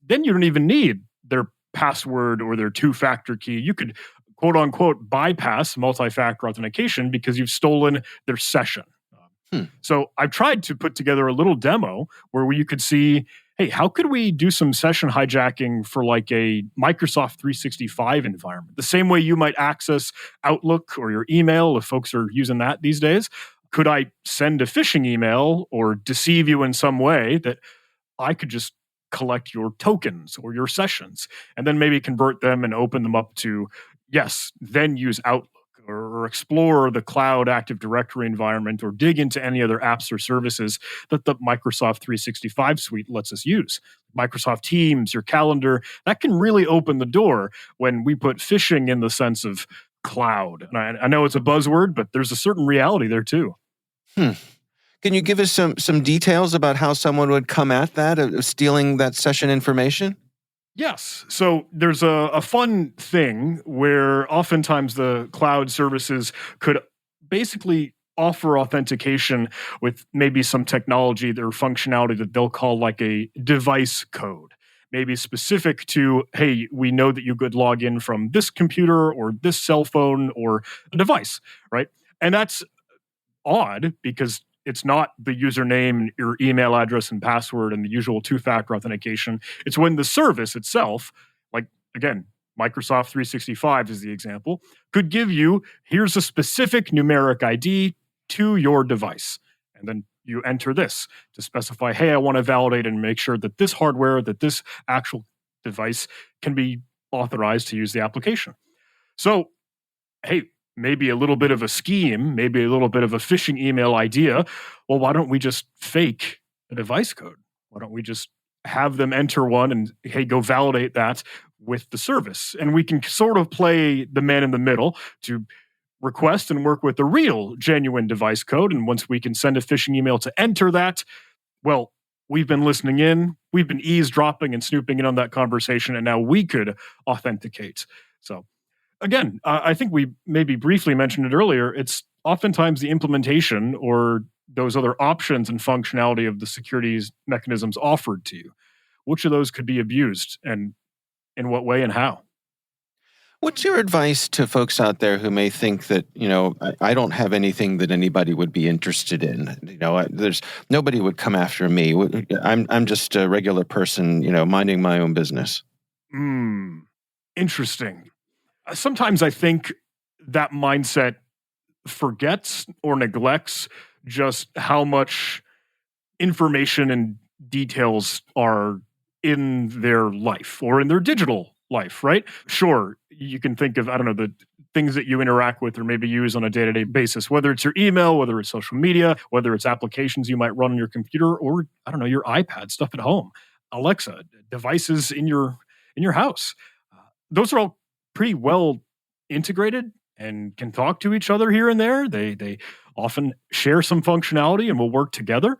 Speaker 2: then you don't even need their password or their two-factor key. You could quote unquote bypass multi-factor authentication because you've stolen their session. So I've tried to put together a little demo where you could see, hey, how could we do some session hijacking for like a Microsoft 365 environment? The same way you might access Outlook or your email if folks are using that these days. Could I send a phishing email or deceive you in some way that I could just collect your tokens or your sessions and then maybe convert them and open them up to, yes, then use Outlook or explore the cloud Active Directory environment or dig into any other apps or services that the Microsoft 365 suite lets us use. Microsoft Teams, your calendar, that can really open the door when we put phishing in the sense of cloud. And I know it's a buzzword, but there's a certain reality there too.
Speaker 3: Can you give us some details about how someone would come at that, of stealing that session information?
Speaker 2: Yes. So there's a fun thing where oftentimes the cloud services could basically offer authentication with maybe some technology or functionality that they'll call like a device code. Maybe specific to, hey, we know that you could log in from this computer or this cell phone or a device, right? And that's odd because it's not the username, your email address and password and the usual two-factor authentication. It's when the service itself, like, again, Microsoft 365 is the example, could give you, here's a specific numeric ID to your device. And then you enter this to specify, hey, I want to validate and make sure that this hardware, that this actual device can be authorized to use the application. So, hey, maybe a little bit of a scheme, maybe a little bit of a phishing email idea. Well, why don't we just fake a device code? Why don't we just have them enter one and, hey, go validate that with the service? And we can sort of play the man in the middle to request and work with the real, genuine device code. And once we can send a phishing email to enter that, well, we've been listening in, we've been eavesdropping and snooping in on that conversation, and now we could authenticate. So, again, I think we maybe briefly mentioned it earlier. It's oftentimes the implementation or those other options and functionality of the securities mechanisms offered to you. Which of those could be abused and in what way and how?
Speaker 3: What's your advice to folks out there who may think that, I don't have anything that anybody would be interested in? There's nobody would come after me. I'm just a regular person, minding my own business.
Speaker 2: Interesting. Sometimes I think that mindset forgets or neglects just how much information and details are in their life or in their digital life, right? Sure, you can think of, the things that you interact with or maybe use on a day-to-day basis, whether it's your email, whether it's social media, whether it's applications you might run on your computer or, your iPad, stuff at home, Alexa, devices in your house. Those are all pretty well integrated and can talk to each other here and there. They often share some functionality and will work together.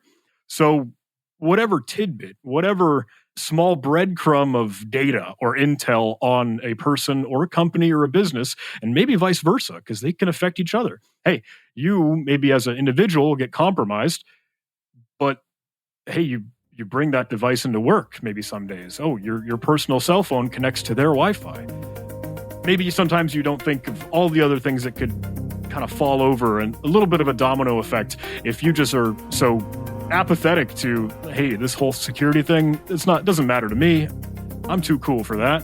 Speaker 2: So whatever tidbit, whatever small breadcrumb of data or intel on a person or a company or a business, and maybe vice versa, because they can affect each other. Hey, you maybe as an individual get compromised, but hey, you bring that device into work maybe some days. Oh, your personal cell phone connects to their Wi-Fi. Maybe sometimes you don't think of all the other things that could kind of fall over, and a little bit of a domino effect if you just are so apathetic to, hey, this whole security thing, it doesn't matter to me. I'm too cool for that.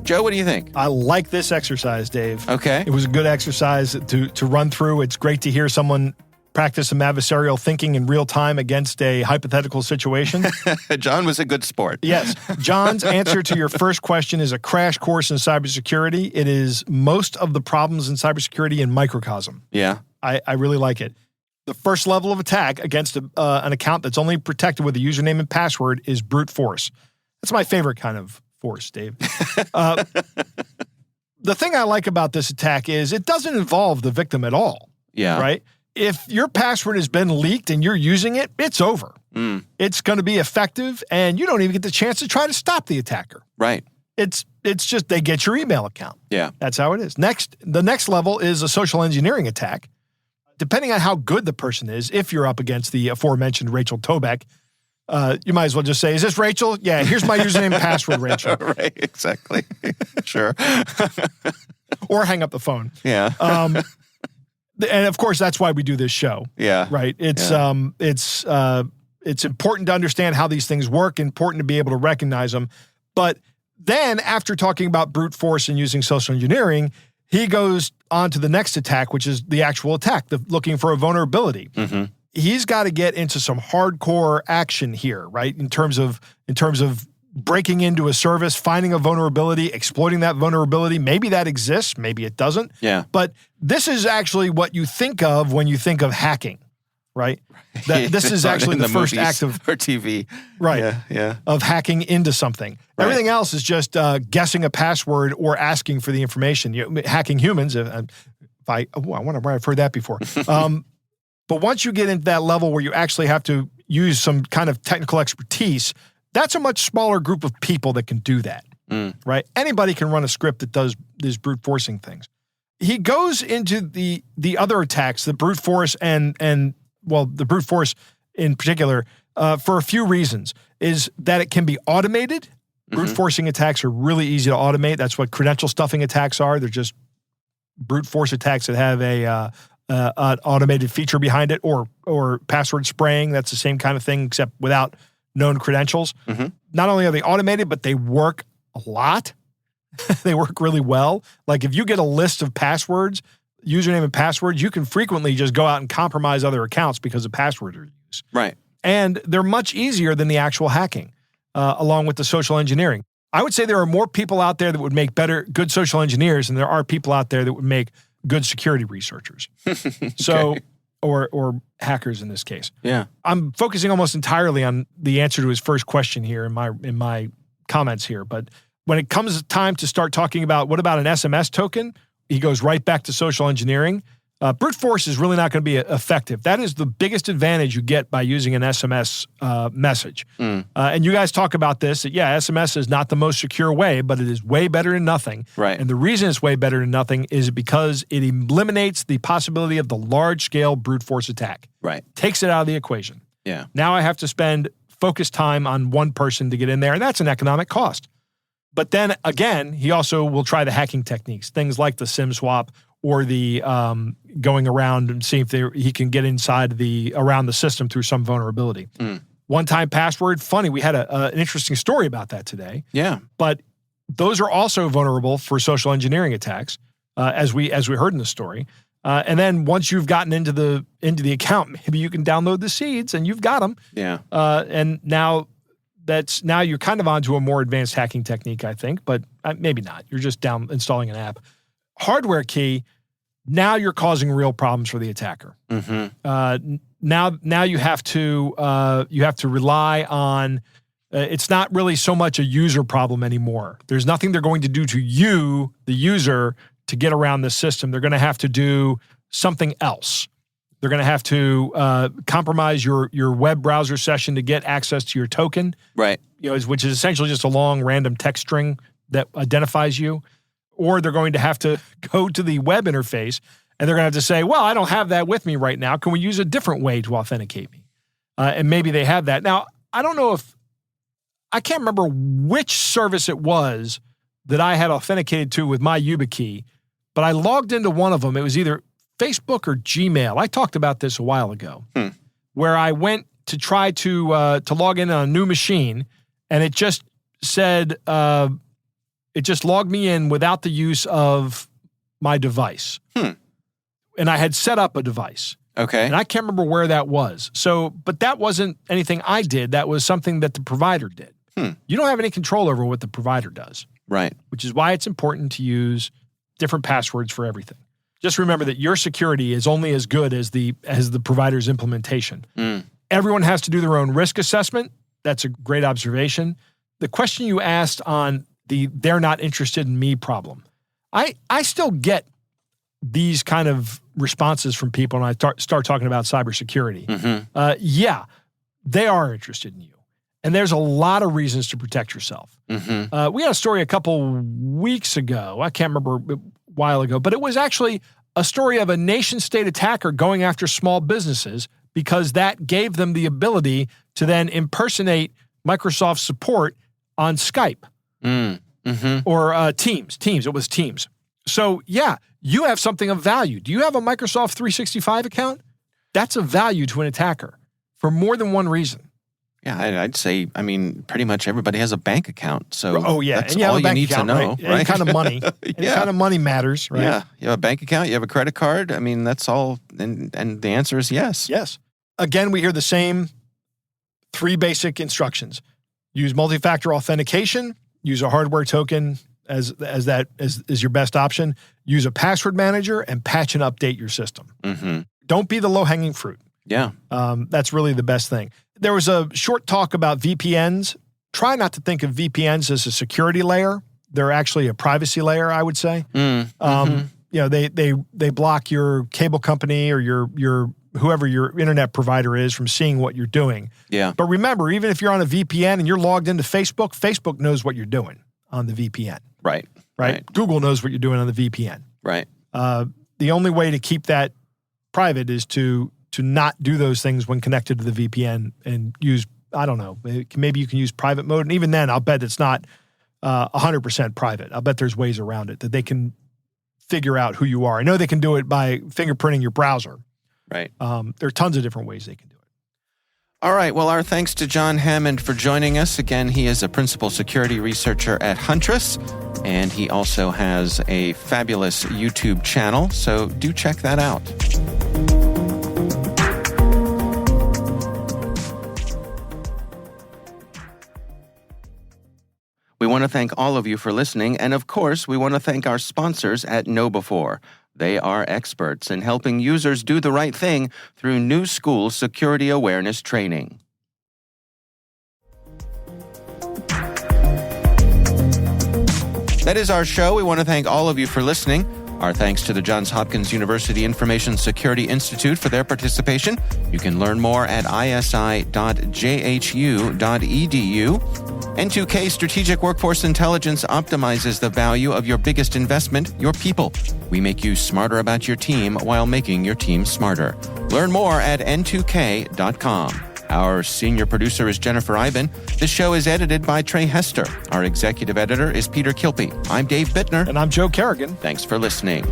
Speaker 3: Joe, what do you think?
Speaker 4: I like this exercise, Dave.
Speaker 3: Okay.
Speaker 4: It was a good exercise to run through. It's great to hear someone practice some adversarial thinking in real time against a hypothetical situation.
Speaker 3: John was a good sport.
Speaker 4: Yes. John's answer to your first question is a crash course in cybersecurity. It is most of the problems in cybersecurity in microcosm.
Speaker 3: Yeah.
Speaker 4: I really like it. The first level of attack against an account that's only protected with a username and password is brute force. That's my favorite kind of force, Dave. The thing I like about this attack is it doesn't involve the victim at all.
Speaker 3: Yeah.
Speaker 4: Right? If your password has been leaked and you're using it, it's over. It's going to be effective, and you don't even get the chance to try to stop the attacker.
Speaker 3: Right.
Speaker 4: It's just they get your email account.
Speaker 3: Yeah.
Speaker 4: That's how it is. The next level is a social engineering attack. Depending on how good the person is, if you're up against the aforementioned Rachel Tobeck, You might as well just say, is this Rachel? Yeah, here's my username and password, Rachel.
Speaker 3: Right, exactly. Sure.
Speaker 4: Or hang up the phone.
Speaker 3: Yeah.
Speaker 4: And of course, that's why we do this show.
Speaker 3: Yeah.
Speaker 4: Right. It's important to understand how these things work, important to be able to recognize them. But then after talking about brute force and using social engineering, he goes on to the next attack, which is the actual attack, looking for a vulnerability.
Speaker 3: Mm-hmm.
Speaker 4: He's got to get into some hardcore action here, right? In terms of breaking into a service, finding a vulnerability, exploiting that vulnerability. Maybe that exists, maybe it doesn't.
Speaker 3: Yeah.
Speaker 4: But this is actually what you think of when you think of hacking, right? This is actually the first act of
Speaker 3: or TV,
Speaker 4: right?
Speaker 3: Yeah.
Speaker 4: Of hacking into something.
Speaker 3: Right.
Speaker 4: Everything else is just guessing a password or asking for the information. Hacking humans. I wonder where I've heard that before. But once you get into that level where you actually have to use some kind of technical expertise, that's a much smaller group of people that can do that, right? Anybody can run a script that does these brute forcing things. He goes into the other attacks, the brute force and the brute force in particular, for a few reasons, is that it can be automated. Brute forcing attacks are really easy to automate. That's what credential stuffing attacks are. They're just brute force attacks that have an automated feature behind it, or password spraying. That's the same kind of thing, except without known credentials. Not only are they automated, but they work a lot. They work really well. Like if you get a list of passwords, username and passwords, you can frequently just go out and compromise other accounts because the passwords are used.
Speaker 3: Right.
Speaker 4: And they're much easier than the actual hacking, along with the social engineering. I would say there are more people out there that would make good social engineers than there are people out there that would make good security researchers. So,
Speaker 3: Okay.
Speaker 4: or hackers in this case.
Speaker 3: Yeah.
Speaker 4: I'm focusing almost entirely on the answer to his first question here in my comments here. But when it comes time to start talking about what about an SMS token, he goes right back to social engineering. Brute force is really not going to be effective. That is the biggest advantage you get by using an SMS message. And you guys talk about this, that SMS is not the most secure way, but it is way better than nothing.
Speaker 3: Right.
Speaker 4: And the reason it's way better than nothing is because it eliminates the possibility of the large-scale brute force attack.
Speaker 3: Right.
Speaker 4: Takes it out of the equation.
Speaker 3: Yeah.
Speaker 4: Now I have to spend focused time on one person to get in there, and that's an economic cost. But then, again, he also will try the hacking techniques, things like the SIM swap or the going around and see if he can get inside around the system through some vulnerability. One-time password, funny, we had an interesting story about that today.
Speaker 3: Yeah.
Speaker 4: But those are also vulnerable for social engineering attacks, as we heard in the story. And then once you've gotten into the account, maybe you can download the seeds and you've got them.
Speaker 3: Yeah.
Speaker 4: And now you're kind of onto a more advanced hacking technique, I think, but maybe not. You're just installing an app. Hardware key. Now you're causing real problems for the attacker. Now you have to rely on. It's not really so much a user problem anymore. There's nothing they're going to do to you, the user, to get around the system. They're going to have to do something else. They're going to have to compromise your web browser session to get access to your token.
Speaker 3: Right.
Speaker 4: Which is essentially just a long random text string that identifies you. Or they're going to have to go to the web interface and they're going to have to say, well, I don't have that with me right now. Can we use a different way to authenticate me? And maybe they have that. Now, I can't remember which service it was that I had authenticated to with my YubiKey, but I logged into one of them. It was either Facebook or Gmail. I talked about this a while ago, where I went to try to log in on a new machine, and it just said, it just logged me in without the use of my device. And I had set up a device.
Speaker 3: Okay.
Speaker 4: And I can't remember where that was. But that wasn't anything I did. That was something that the provider did. You don't have any control over what the provider does.
Speaker 3: Right.
Speaker 4: Which is why it's important to use different passwords for everything. Just remember that your security is only as good as the provider's implementation. Everyone has to do their own risk assessment. That's a great observation. The question you asked on they're not interested in me problem. I still get these kind of responses from people when I start talking about cybersecurity. Yeah, they are interested in you. And there's a lot of reasons to protect yourself. We had a story a couple weeks ago. I can't remember, a while ago, but it was actually a story of a nation-state attacker going after small businesses because that gave them the ability to then impersonate Microsoft support on Skype or Teams. It was Teams. So, yeah, you have something of value. Do you have a Microsoft 365 account? That's of value to an attacker for more than one reason.
Speaker 3: Yeah, I'd say, pretty much everybody has a bank account. So that's
Speaker 4: and
Speaker 3: all you need to know, right?
Speaker 4: Any kind of money. Any kind of money matters, right?
Speaker 3: Yeah, you have a bank account, you have a credit card. That's all. And the answer is yes.
Speaker 4: Yes. Again, we hear the same 3 basic instructions. Use multi-factor authentication, use a hardware token as your best option, use a password manager, and patch and update your system.
Speaker 3: Mm-hmm.
Speaker 4: Don't be the low-hanging fruit.
Speaker 3: Yeah.
Speaker 4: That's really the best thing. There was a short talk about VPNs. Try not to think of VPNs as a security layer. They're actually a privacy layer, I would say. They block your cable company or your whoever your internet provider is from seeing what you're doing.
Speaker 3: Yeah.
Speaker 4: But remember, even if you're on a VPN and you're logged into Facebook, Facebook knows what you're doing on the VPN.
Speaker 3: Right.
Speaker 4: Google knows what you're doing on the VPN.
Speaker 3: Right.
Speaker 4: The only way to keep that private is to not do those things when connected to the VPN and use, I don't know, maybe you can use private mode. And even then, I'll bet it's not 100% private. I'll bet there's ways around it that they can figure out who you are. I know they can do it by fingerprinting your browser.
Speaker 3: Right.
Speaker 4: There are tons of different ways they can do it.
Speaker 3: All right. Well, our thanks to John Hammond for joining us. Again, he is a principal security researcher at Huntress, and he also has a fabulous YouTube channel. So do check that out. We want to thank all of you for listening, and of course, we want to thank our sponsors at KnowBe4. They are experts in helping users do the right thing through new school security awareness training. That is our show. We want to thank all of you for listening. Our thanks to the Johns Hopkins University Information Security Institute for their participation. You can learn more at isi.jhu.edu. N2K Strategic Workforce Intelligence optimizes the value of your biggest investment, your people. We make you smarter about your team while making your team smarter. Learn more at n2k.com. Our senior producer is Jennifer Iben. This show is edited by Trey Hester. Our executive editor is Peter Kilpie. I'm Dave Bittner.
Speaker 4: And I'm Joe Kerrigan.
Speaker 3: Thanks for listening.